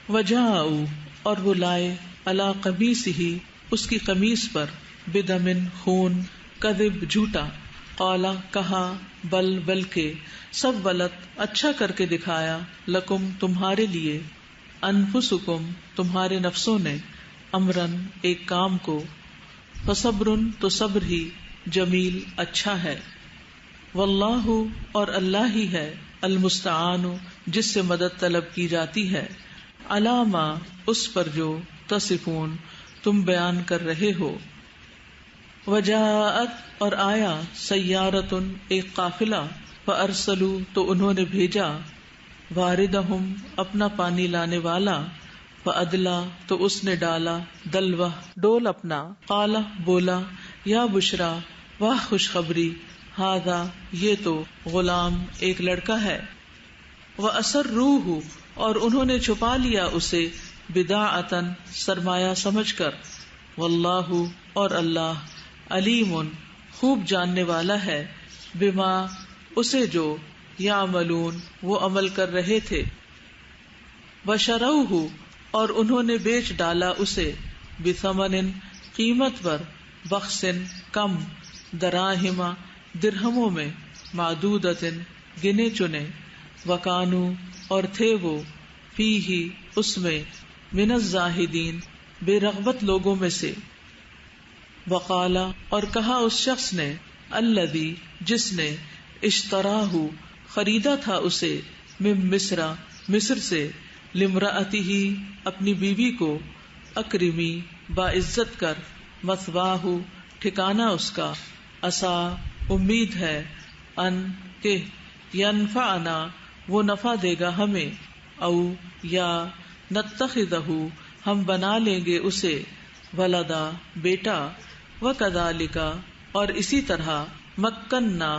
وجاءوا اور وہ لائے علی قمیصہ اس کی قمیص پر بدم خون کذب جھوٹا قالا کہا بل بلکہ سولت اچھا کر کے دکھایا لکم تمہارے لیے انفسکم تمہارے نفسوں نے امرن ایک کام کو فصبرن تو صبر ہی جمیل اچھا ہے واللہ اور اللہ ہی ہے المستعان جس سے مدد طلب کی جاتی ہے علامہ اس پر جو تصفون تم بیان کر رہے ہو وجاءت اور آیا سیارتن ایک قافلہ فارسلوا تو انہوں نے بھیجا واردہم اپنا پانی لانے والا فادلا تو اس نے ڈالا دلوہ ڈول اپنا قالا بولا یا بشرا واہ خوشخبری ہاذا یہ تو غلام ایک لڑکا ہے واسروہ اور انہوں نے چھپا لیا اسے بداعتن سرمایہ سمجھ کر واللہ اور اللہ علیم خوب جاننے والا ہے بما اسے جو یعملون وہ عمل کر رہے تھے وشروہ اور انہوں نے بیچ ڈالا اسے بثمن قیمت پر بخس کم دراہم درہموں میں معدودۃ گنے چنے وکانو اور تھے وہ فیہ اس میں من الزاہدین بے رغبت لوگوں میں سے وقالا اور کہا اس شخص نے الذی جس نے اشتراہ خریدا تھا اسے من مصر سے لامرأتہ اپنی بیوی کو اکرمی باعزت کر مثواہ ٹھکانہ اس کا عسا امید ہے ان کہ ینفعنا وہ نفع دے گا ہمیں او یا نتخذہ ہم بنا لیں گے اسے ولدا بیٹا وکذالک اور اسی طرح مکننا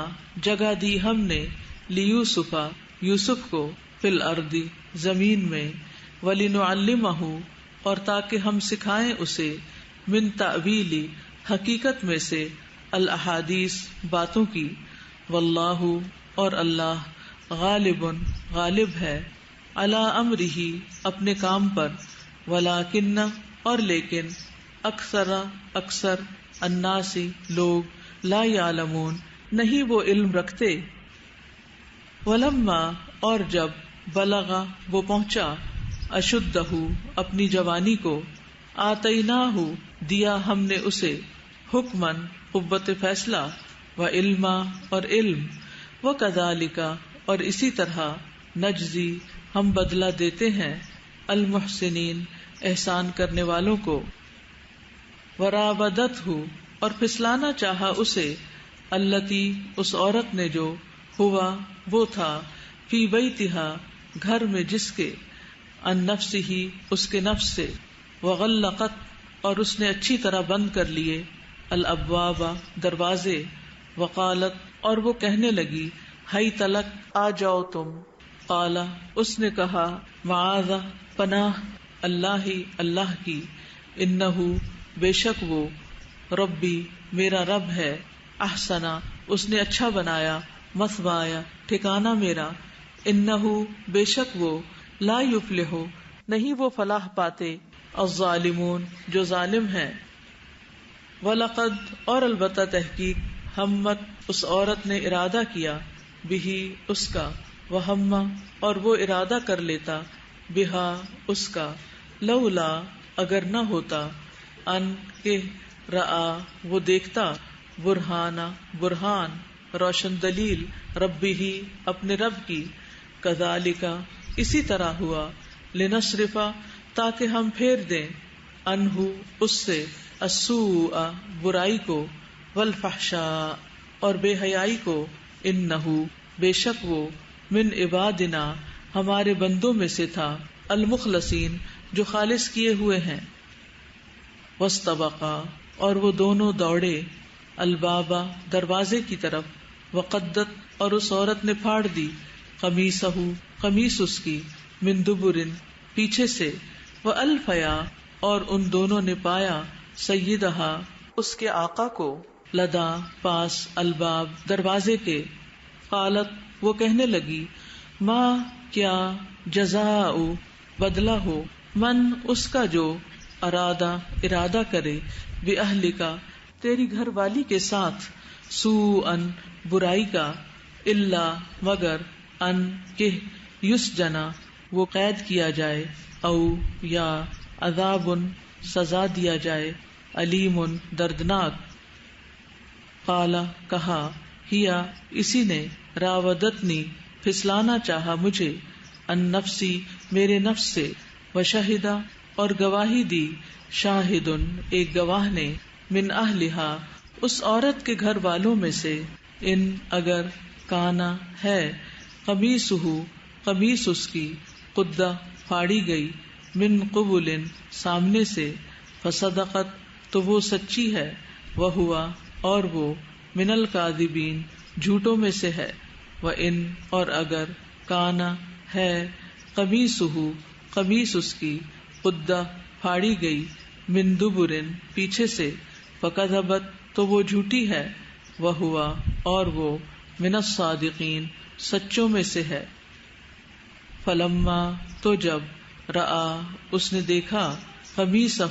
جگہ دی ہم نے لیوسف یوسف کو فی الارض زمین میں ولنعلمہ اور تاکہ ہم سکھائیں اسے من تأویل حقیقت میں سے الاحادیث باتوں کی واللہ اور اللہ غالب ہے علی امرہ اپنے کام پر ولکن اور لیکن اکثر الناس لوگ لا یعلمون نہیں وہ علم رکھتے ولما اور جب بلغ وہ پہنچا اشدہ اپنی جوانی کو آتیناہ دیا ہم نے اسے حکمن قوت فیصلہ و علما اور علم وکذالک اور اسی طرح نجزی ہم بدلہ دیتے ہیں المحسنین احسان کرنے والوں کو وراودتہ اور پھسلانا چاہا اسے التی اس عورت نے جو ہوا وہ تھا فی بیتہا گھر میں جس کے ان نفسہ اس کے نفس سے وغلقت اور اس نے اچھی طرح بند کر لیے الابواب دروازے وقالت اور وہ کہنے لگی ہائی تلک آ جاؤ تم قالا اس نے کہا معاذ پناہ اللہ کی انہو بے شک وہ ربی میرا رب ہے احسنا اس نے اچھا بنایا مثوایا ٹھکانہ میرا انہو بے شک وہ لا یفلح نہیں وہ فلاح پاتے الظالمون جو ظالم ہیں وَلَقَدْ اور البتہ تحقیق ہمت اس عورت نے ارادہ کیا بہی اس کا وہم اور وہ ارادہ کر لیتا بہا اس کا لولا اگر نہ ہوتا ان کہ رآ وہ دیکھتا برہان روشن دلیل ربی ہی اپنے رب کی کذالک اسی طرح ہوا لنصرفا تاکہ ہم پھیر دیں انہو اس سے السوء برائی کو والفحشاء اور بے حیائی کو انہو بے شک وہ من عبادنا ہمارے بندوں میں سے تھا المخلصین جو خالص کیے ہوئے ہیں واستبقا اور وہ دونوں دوڑے البابا دروازے کی طرف وقدت اور اس عورت نے پھاڑ دی قمیصہ قمیص اس کی من دبرن پیچھے سے والفیا اور ان دونوں نے پایا سیدہا اس کے آقا کو لدا پاس الباب دروازے کے قالت وہ کہنے لگی ما کیا جزاء بدلہ ہو، من اس کا جو ارادہ کرے، بِأَهْلِكَ تیری گھر والی کے ساتھ، سوءًا برائی کا، الا مگر ان کہ یسجنا وہ قید کیا جائے، او یا عذاب سزا دیا جائے، علیم دردناک۔ قال کہا، ہیا اسی نے، راودتنی پھسلانا چاہا مجھے، ان نفسی میرے نفس سے، وشہدا اور گواہی دی، شاہد ایک گواہ نے، من اہلہا اس عورت کے گھر والوں میں سے، ان اگر کانا ہے، قمیصہ قمیص اس کی، قدہ پھاڑی گئی، من قبل سامنے سے، فصدقت تو وہ سچی ہے، وہوا اور وہ، من الکاذبین جھوٹوں میں سے ہے، وان اور اگر کانا ہے، قمیصہ قمیص اس کی، قدہ پھاڑی گئی، من دبر پیچھے سے، فکذبت تو وہ جھوٹی ہے، وہوا اور وہ، من الصادقین سچوں میں سے ہے۔ فلما تو جب، رآ اس نے دیکھا، قمیصہ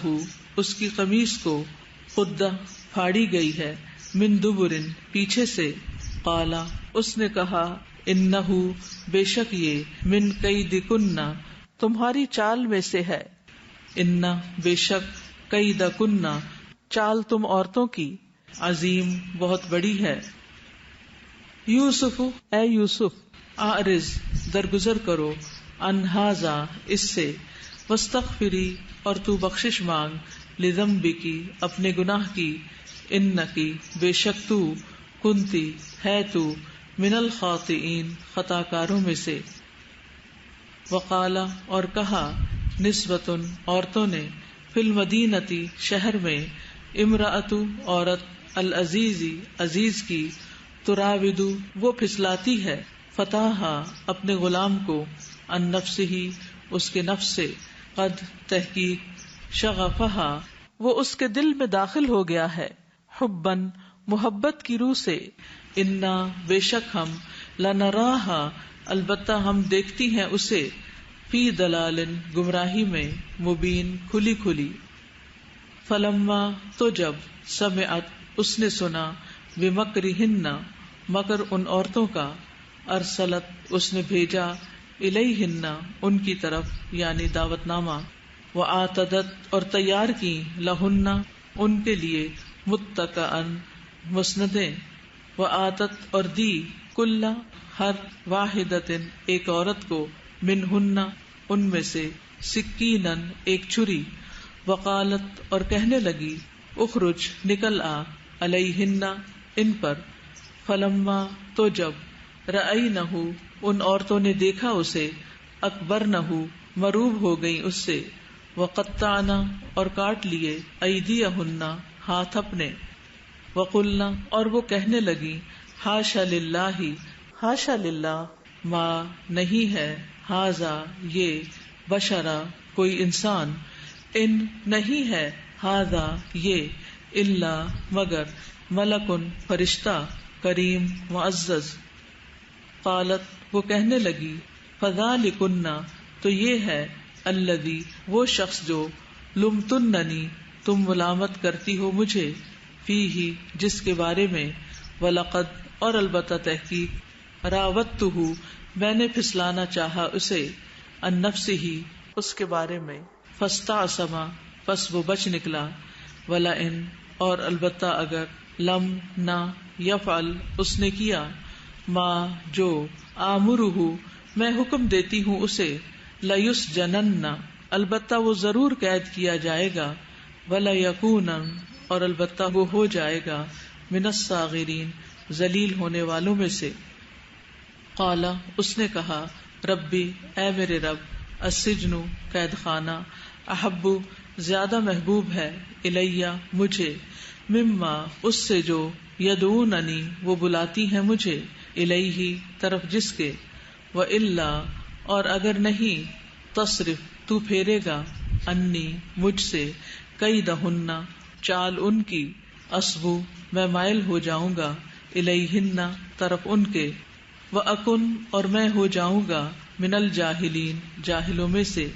اس کی قمیص کو، قدہ پھاڑی گئی ہے، من دبر پیچھے سے، قالا اس نے کہا، انہ بے شک یہ، من کیدکن تمہاری چال میں سے ہے، ان بے شک کیدکن چال تم عورتوں کی، عظیم بہت بڑی ہے۔ یوسف اے یوسف، اعرض درگزر کرو، عن ھذا اس سے، واستغفری اور تو بخشش مانگ، لذنبکی اپنے گناہ کی، انکی بے شک تو، کنتی ہے تو، من الخاطئین خطا کاروں میں سے۔ وقال اور کہا، نسوۃ عورتوں نے، فی المدینتی شہر میں، امرأۃ عورت، العزیز عزیز کی، تراود وہ پھسلاتی ہے، فتاہا اپنے غلام کو، عن نفسہ اس کے نفس سے، قد تحقیق، شغفہا وہ اس کے دل میں داخل ہو گیا ہے، حباً محبت کی روح سے، انا بے شک ہم، لنراہا البتہ ہم دیکھتی ہیں اسے، فی دلال گمراہی میں، مبین کھلی کھلی۔ فلما تو جب، سمعت اس نے سنا، بمکرہن مگر ان عورتوں کا، ارسلت اس نے بھیجا، الیہن ان کی طرف، یعنی دعوت نامہ، وآتدت اور تیار کی، لہن ان کے لیے، متکئن مسندیں، وآتت اور دی، کل ہر، واحدۃ ایک عورت کو، منہن ان میں سے، سکینن ایک چھری، وقالت اور کہنے لگی، اخرج نکل آ، علیہن ان پر، فلما تو جب، رأینہ ان عورتوں نے دیکھا اسے، اکبرنہ مروب ہو گئی اس سے، وقطعن اور کاٹ لیے، ایدیہن ہاتھ اپنے، وقلن اور وہ کہنے لگی، حاشا للہ حاشا للہ، ما نہیں ہے، ھذا یہ، بشرا کوئی انسان، ان نہیں ہے، ھذا یہ، الا مگر، ملکن فرشتہ، کریم معزز۔ قالت وہ کہنے لگی، فذالکن تو یہ ہے، الذی وہ شخص جو، لمتننی تم ملامت کرتی ہو مجھے، فیہ جس کے بارے میں، ولقد اور البتہ تحقیق، راودتہ میں نے پھسلانا چاہا اسے، عن نفسہ اس کے بارے میں، فاستعصم پس وہ بچ نکلا، ولئن اور البتہ اگر، لم نہ، یفعل اس نے کیا، ما جو، آمرہ میں حکم دیتی ہوں اسے، لیسجنن البتہ وہ ضرور قید کیا جائے گا، ولیکون اور البتہ وہ ہو جائے گا، من الصاغرین ذلیل ہونے والوں میں سے۔ قال اس نے کہا، ربی اے میرے رب، السجن قید خانہ، احب زیادہ محبوب ہے، الیہ مجھے، مما اس سے جو، یدعوننی وہ بلاتی ہیں مجھے، الیہ طرف جس کے، والا اور اگر نہیں، تصرف تو پھیرے گا، انی مجھ سے، کیدہن چال ان کی، اصبو میں مائل ہو جاؤں گا، الیہن طرف ان کے، واکن اور میں ہو جاؤں گا، من الجاہلین جاہلوں میں سے۔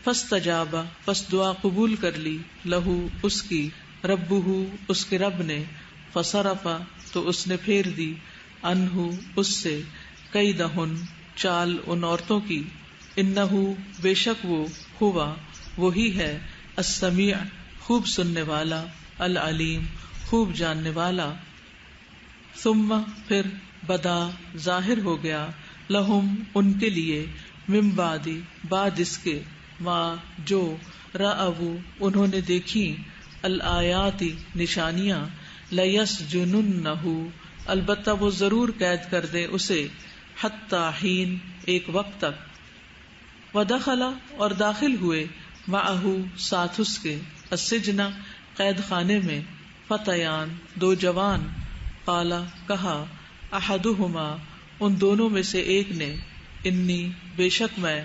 فاستجابا پس دعا قبول کر لی، لہو اس کی، ربہ اس کے رب نے، فصرفا تو اس نے پھیر دی، عنہ اس سے، کیدہن چال ان عورتوں کی، انہ بے شک وہ، ہوا وہی ہے، السمیع خوب سننے والا، العلیم خوب جاننے والا۔ ثم پھر بدا ظاہر ہو گیا، لہم ان کے لیے، من بعد بعد اس کے، ما جو، رأوا انہوں نے دیکھی، الآیات نشانیاں، لیسجننہ البتہ وہ ضرور قید کر دیں اسے، حتی حین ایک وقت تک، ودخل اور داخل ہوئے، معہ ساتھ اس کے، السجن قید خانے میں، فتیان دو جوان، قالا کہا، احدہما ان دونوں میں سے ایک نے، انی بے شک میں،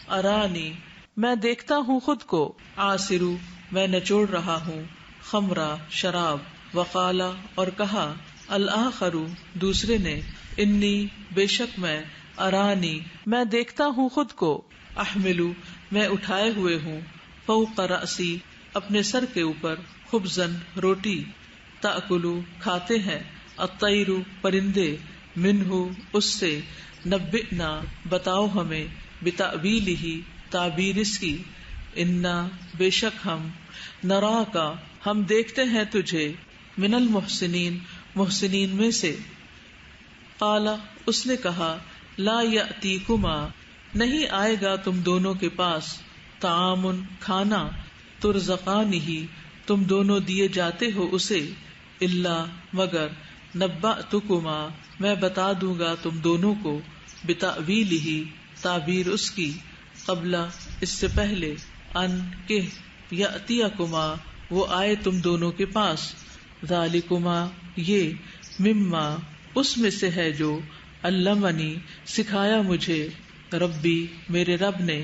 ارانی میں دیکھتا ہوں خود کو، آسرو میں نچوڑ رہا ہوں، خمرا شراب، وقالا اور کہا، الآخر دوسرے نے، انی بے شک میں، ارانی میں دیکھتا ہوں خود کو، احملو میں اٹھائے ہوئے ہوں، فوق رأسی اپنے سر کے اوپر، خبزن روٹی، تأکلو کھاتے ہیں، الطیر پرندے، منہ اس سے، نبئنا بتاؤ ہمیں، بتأویلہ تعبیر اس کی، انا بے شک ہم، نراکا ہم دیکھتے ہیں تجھے، من المحسنین محسنین میں سے۔ قالا اس نے کہا، لا یأتیکما نہیں آئے گا تم دونوں کے پاس، طعام کھانا، ترزقانہ تم دونوں دیے جاتے ہو اسے، الا مگر، نبأتکما میں بتا دوں گا تم دونوں کو، بتأویلہ تعبیر اس کی، قبل اس سے پہلے، ان کہ، یأتیکما وہ آئے تم دونوں کے پاس، ذالکما یہ، مما اس میں سے ہے جو، علمنی سکھایا مجھے، ربی میرے رب نے،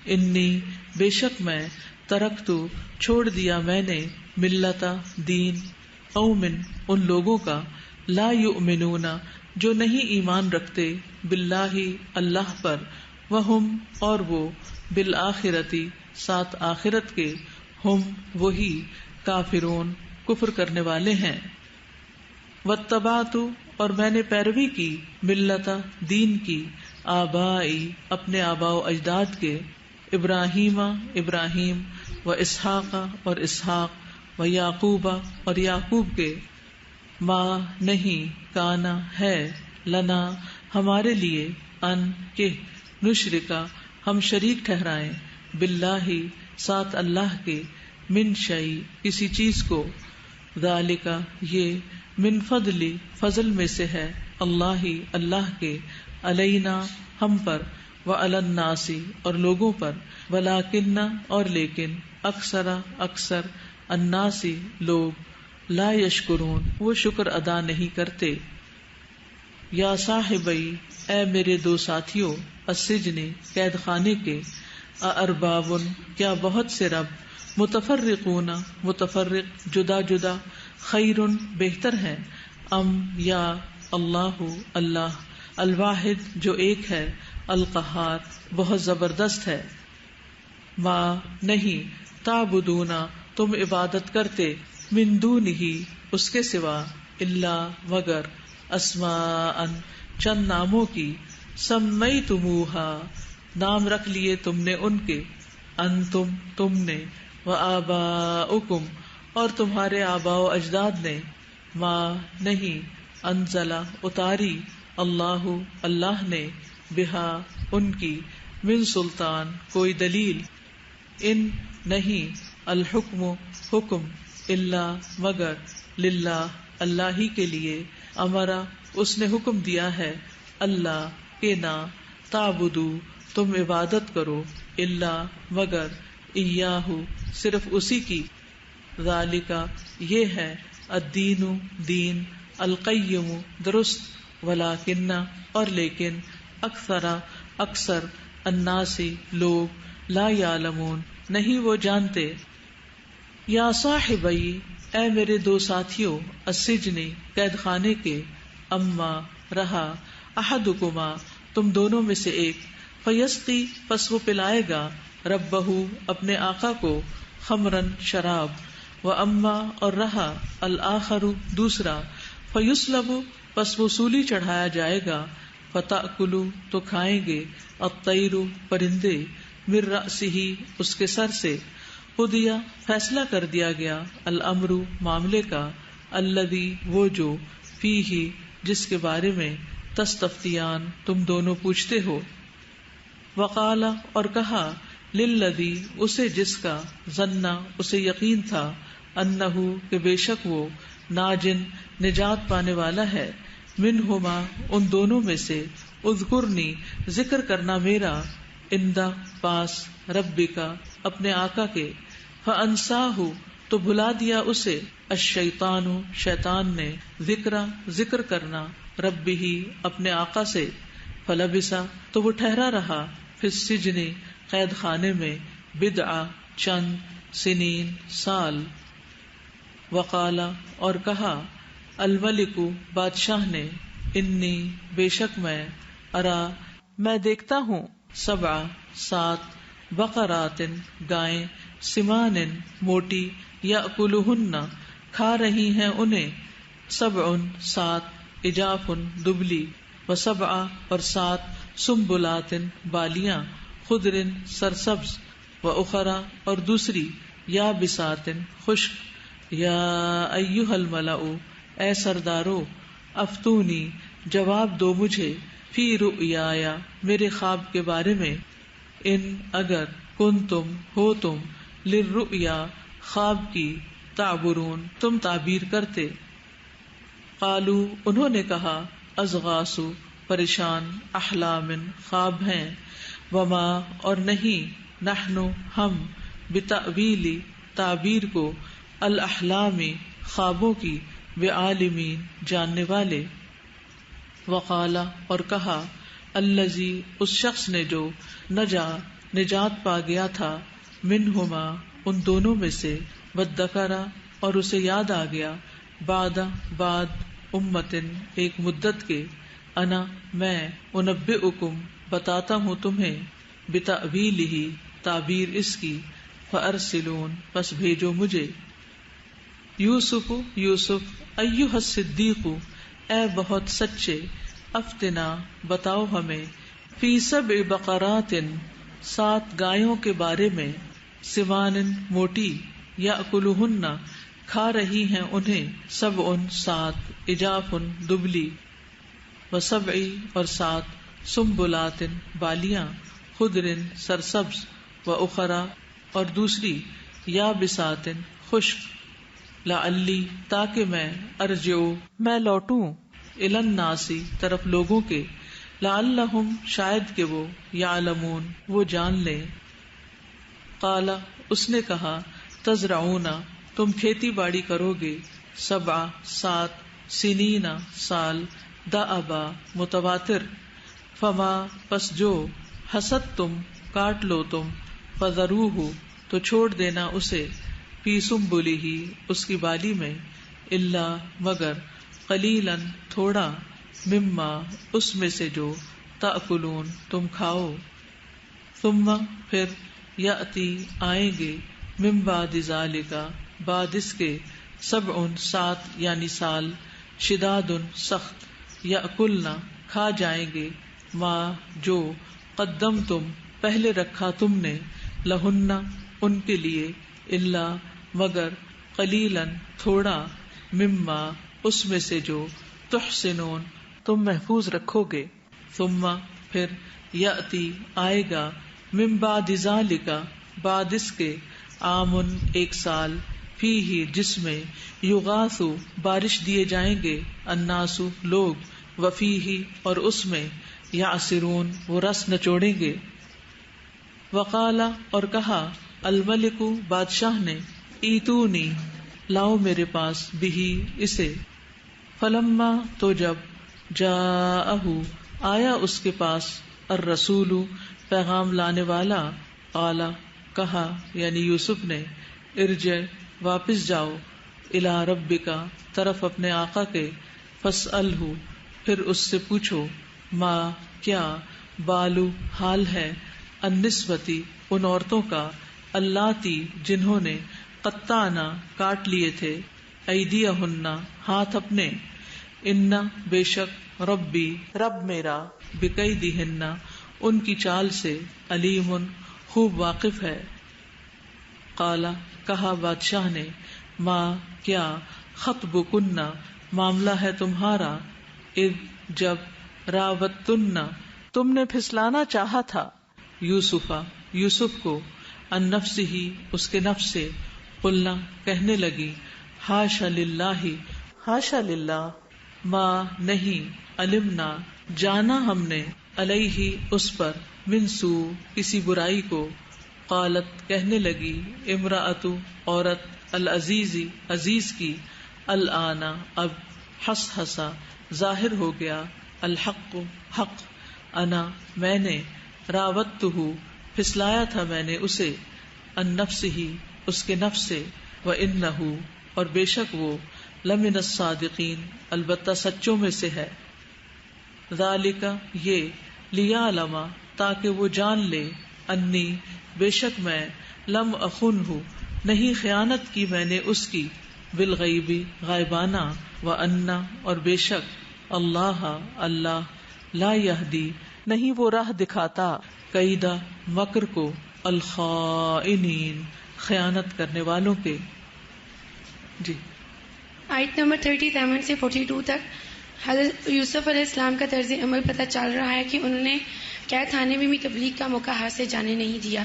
انی بے شک میں، ترکتو چھوڑ دیا میں نے، ملتا دین، قوم ان لوگوں کا، لا یؤمنون جو نہیں ایمان رکھتے، باللہ اللہ پر، وہم اور وہ، بالآخرتی ساتھ آخرت کے، ہم وہی، کافرون کفر کرنے والے ہیں۔ واتبعت اور میں نے پیروی کی، ملتا دین کی، آبائی اپنے آباء و اجداد کے، ابراہیم ابراہیم، و اسحاق اور اسحاق، و یعقوب اور یعقوب کے، ما نہیں، کانا ہے، لنا ہمارے لیے، ان کہ، نشرکا ہم شریک ٹھہرائیں، باللہ ساتھ اللہ کے، من شیء کسی چیز کو، ذالک یہ، من فضل فضل میں سے ہے، اللہ اللہ کے، علینا ہم پر، وعلی الناس اور لوگوں پر، ولکن اور لیکن، اکثر الناس لوگ، لا یشکرون وہ شکر ادا نہیں کرتے۔ یا صاحبی اے میرے دو ساتھیوں، السجن قید خانے کے، اارباب کیا بہت سے رب، متفرقون متفرق جدا جدا، خیر بہتر ہیں، ام یا، اللہ اللہ، الواحد جو ایک ہے، القہار بہت زبردست ہے، ما نہیں، تعبدون تم عبادت کرتے، من دونہ اس کے سوا، الا مگر، اسماء چند ناموں کی، سمیتموہا نام رکھ لیے تم نے ان کے، انتم تم نے، وآباؤکم اور تمہارے آباء و اجداد نے، ما نہیں، انزلہ اتاری، اللہ اللہ نے، بہا ان کی، من سلطان کوئی دلیل، ان نہیں، الحکم حکم، الا مگر، للہ اللہ ہی کے لیے، امرا اس نے حکم دیا ہے، اللہ کہ نہ، تعبدو تم عبادت کرو، الا مگر، ایاہ صرف اسی کی، ذالکا یہ ہے، الدین دین، القیم درست، ولکن اور لیکن، اکثر الناس لوگ، لا یعلمون نہیں وہ جانتے۔ یا صاحبی اے میرے دو ساتھیوں، السجن قید خانے کے، اما رہا، احدکما تم دونوں میں سے ایک، فیسقی پس وہ پلائے گا، ربہ اپنے آقا کو، خمرن شراب، و اما اور رہا الآخر دوسرا، فیسلب پس وصولی چڑھایا جائے گا، فتأکل تو کھائیں گے، الطیر پرندے، من رأسہ اس کے سر سے، قضی فیصلہ کر دیا گیا، الامر معاملے کا، الذی وہ جو، فیہ جس کے بارے میں، تستفتیان تم دونوں پوچھتے ہو، وقال اور کہا، للذی اسے جس کا، ظنا اسے یقین تھا، انہ کہ بے شک وہ، ناجن نجات پانے والا ہے، منہما ان دونوں میں سے، اذکرنی ذکر کرنا میرا، اندہ پاس، ربکا اپنے آقا کے، فانساہ تو بھلا دیا اسے، الشیطان شیطان نے، ذکر کرنا، ربہ اپنے آقا سے، فلبسا تو وہ ٹھہرا رہا، فی السجن قید خانے میں، بضع چند، سنین سال، وقال اور کہا، الملک بادشاہ نے، انی بے شک میں، ارا میں دیکھتا ہوں، سبع 7 بقرات گائیں، سمان موٹی، یأکلہن کھا رہی ہیں انہیں، سبع 7 عجاف دبلی، وسبع اور 7 سنبلات بالیاں، خضر سرسبز، واخرى اور دوسری، یابسات خشک، یا ایھا الملأ اے سردارو، افتونی جواب دو مجھے، فی رؤیایا میرے خواب کے بارے میں، ان اگر، کنتم ہو تم، للرؤیا خواب کی، تعبرون تم تعبیر کرتے، قالو انہوں نے کہا، اضغاث پریشان، احلام خواب ہیں، وما اور نہیں، نحن ہم، بتأویل تعبیر کو، الاحلام خوابوں کی، بعالمین جاننے والے، وقال اور کہا، الذی اس شخص نے جو، نجات پا گیا تھا، منہما ان دونوں میں سے، وذکر اور اسے یاد آ گیا، بعد امتن ایک مدت کے، انا میں، انبئکم بتاتا ہوں تمہیں، بتأویلہ تعبیر اس کی، فارسلون پس بھیجو مجھے، یوسف ایھا الصدیق اے بہت سچے، افتنا بتاؤ ہمیں، فی 7 بقرات 7 گایوں کے بارے میں، سمان موٹی، یأکلہن کھا رہی ہیں انہیں، سبع 7 عجاف دبلی، وسبع اور 7 سنبلات بالیاں، خضر سرسبز، واخرى اور دوسری، یابسات خشک، لعلی تاکہ میں، ارجع میں لوٹوں، الی الناس طرف لوگوں کے، لعلہم شاید کہ وہ، یعلمون وہ جان لیں، قال اس نے کہا، تزرعون تم کھیتی باڑی کرو گے، 7 سنین سال، دأبا متواتر، فما پس جو، حصدتم کاٹ لو تم، فذروہ تو چھوڑ دینا اسے، فی سنبلہ اس کی بالی میں، الا مگر، قلیلا تھوڑا، مما اس میں سے جو، تأکلون تم کھاؤ، ثم پھر، یأتی آئیں گے، من بعد ذالک بعد اس کے، 7 یعنی سال، شداد سخت، یأکلن کھا جائیں گے، ما جو، قدمتم پہلے رکھا تم نے، لہن ان کے لیے، الا مگر، قلیلا تھوڑا، مما اس میں سے جو، تحسنون تم محفوظ رکھو گے، ثم پھر، یأتی آئے گا، من بعد ذالک بعد اس کے، عامن ایک سال، فیہ جس میں، یغاث بارش دیے جائیں گے، الناس لوگ، وفیہ اور اس میں، یعصرون وہ رس نچوڑیں گے، وقال اور کہا، الملک بادشاہ نے، ایتونی لاؤ میرے پاس، بہی اسے، فلما تو جب، جاءہ آیا اس کے پاس، الرسول پیغام لانے والا، قال کہا یعنی یوسف نے، ارجع واپس جاؤ، الی ربک طرف اپنے آقا کے، فاسألہ پھر اس سے پوچھو، ما کیا، بالو حال ہے، النسوتی ان عورتوں کا، اللاتی جنہوں نے، قطعنا کاٹ لیے تھے، ایدیہن ہاتھ اپنے، ان بے شک، ربی رب میرا، بکیدہن ان کی چال سے، علیم خوب واقف ہے. قالا کہا بادشاہ نے، ما کیا، خطبکن معاملہ ہے تمہارا، اذ جب، راوتن تم نے پھسلانا چاہا تھا، یوسفا یوسف کو، عن نفسہ اس کے نفس سے، قلنا کہنے لگی، حاشا للہ حاشا للہ، ما نہیں، علمنا جانا ہم نے، علیہ اس پر، من سوء کسی برائی کو. قالت کہنے لگی، امرأۃ عورت، العزیزی عزیز کی، الآن اب، حصحصا ظاہر ہو گیا، الحق حق، انا میں نے، راوتہ پھسلایا تھا میں نے اسے، عن نفسہ اس کے نفس سے، وانہ اور بے شک وہ، لمن الصادقین البتہ سچوں میں سے ہے. ذالک یہ، لیعلم تاکہ وہ جان لے، انی بے شک میں، لم اخنہ نہیں خیانت کی میں نے اس کی، بالغیب غائبانہ، وان اور بے شک، اللہ اللہ، لا یہدی نہیں وہ راہ دکھاتا، کیدا مکر کو، الخائنین خیانت کرنے والوں کے. جی آیت نمبر 37 سے 42 تک حضرت یوسف علیہ السلام کا طرز عمل پتہ چل رہا ہے کہ انہوں نے قید خانے میں بھی تبلیغ کا موقع ہاتھ سے جانے نہیں دیا،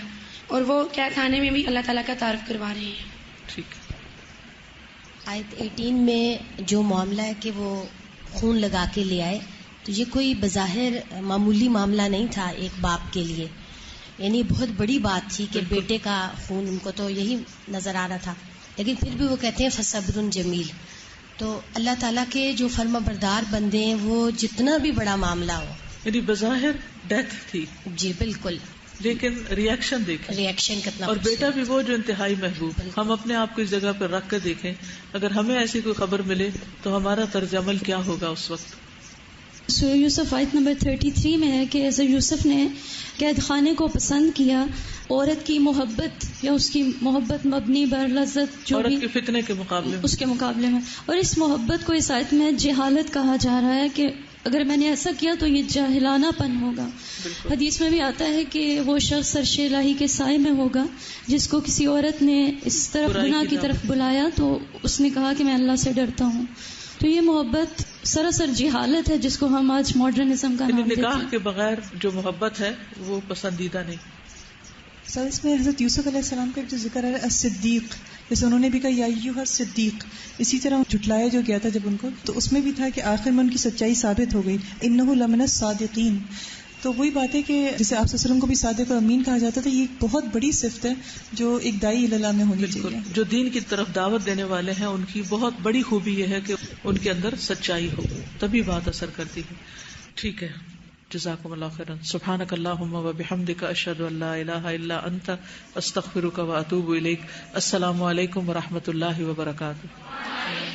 اور وہ قید خانے میں بھی اللہ تعالیٰ کا تعارف کروا رہے ہیں. ٹھیک. آیت 18 میں جو معاملہ ہے کہ وہ خون لگا کے لے آئے، تو یہ کوئی بظاہر معمولی معاملہ نہیں تھا ایک باپ کے لیے، یعنی بہت بڑی بات تھی کہ بیٹے کا خون، ان کو تو یہی نظر آ رہا تھا، لیکن پھر بھی وہ کہتے ہیں فصبر جمیل. تو اللہ تعالیٰ کے جو فرما بردار بندے ہیں، وہ جتنا بھی بڑا معاملہ ہو، یعنی بظاہر ڈیتھ تھی، جی بالکل، لیکن ریئیکشن دیکھیں، ریئیکشن کتنا، اور بیٹا بھی وہ جو انتہائی محبوب. ہم اپنے آپ کو اس جگہ پر رکھ کر دیکھیں، اگر ہمیں ایسی کوئی خبر ملے تو ہمارا طرز عمل کیا ہوگا اس وقت. سورہ یوسف آیت نمبر 33 میں ہے کہ حضرت یوسف نے قید خانے کو پسند کیا، عورت کی محبت یا اس کی محبت مبنی بر لذت جو بھی عورت کے فتنے کے مقابلے میں، اس کے مقابلے میں، اور اس محبت کو اس آیت میں جہالت کہا جا رہا ہے کہ اگر میں نے ایسا کیا تو یہ جاہلانہ پن ہوگا. حدیث میں بھی آتا ہے کہ وہ شخص عرش الہی کے سائے میں ہوگا جس کو کسی عورت نے اس طرف گناہ کی طرف بلایا تو اس نے کہا کہ میں اللہ سے ڈرتا ہوں. تو یہ محبت سراسر جہالت ہے جس کو ہم آج ماڈرنزم کا نام دیتے ہیں. نکاح کے بغیر جو محبت ہے وہ پسندیدہ نہیں. سر اس میں حضرت یوسف علیہ السلام کا جو ذکر ہے الصدیق، جیسے انہوں نے بھی کہا یا ایھا صدیق، اسی طرح جھٹلایا جو گیا تھا جب ان کو، تو اس میں بھی تھا کہ آخر میں ان کی سچائی ثابت ہو گئی، انہ لمن الصادقین. تو وہی بات ہے کہ جیسے آپ صلی اللہ علیہ وسلم کو بھی صادق اور امین کہا جاتا تھا، یہ ایک بہت بڑی صفت ہے جو ایک داعی اللہ میں ہونی چاہیے. جو دین کی طرف دعوت دینے والے ہیں ان کی بہت بڑی خوبی یہ ہے کہ ان کے اندر سچائی ہو، تبھی بات اثر کرتی ہے. ٹھیک ہے، جزاکم اللہ خیرا. سبحانک اللہم و بحمدک، اشہد ان لا الہ الا انت، استغفرک و اتوب الیک. السلام علیکم و رحمۃ اللہ وبرکاتہ.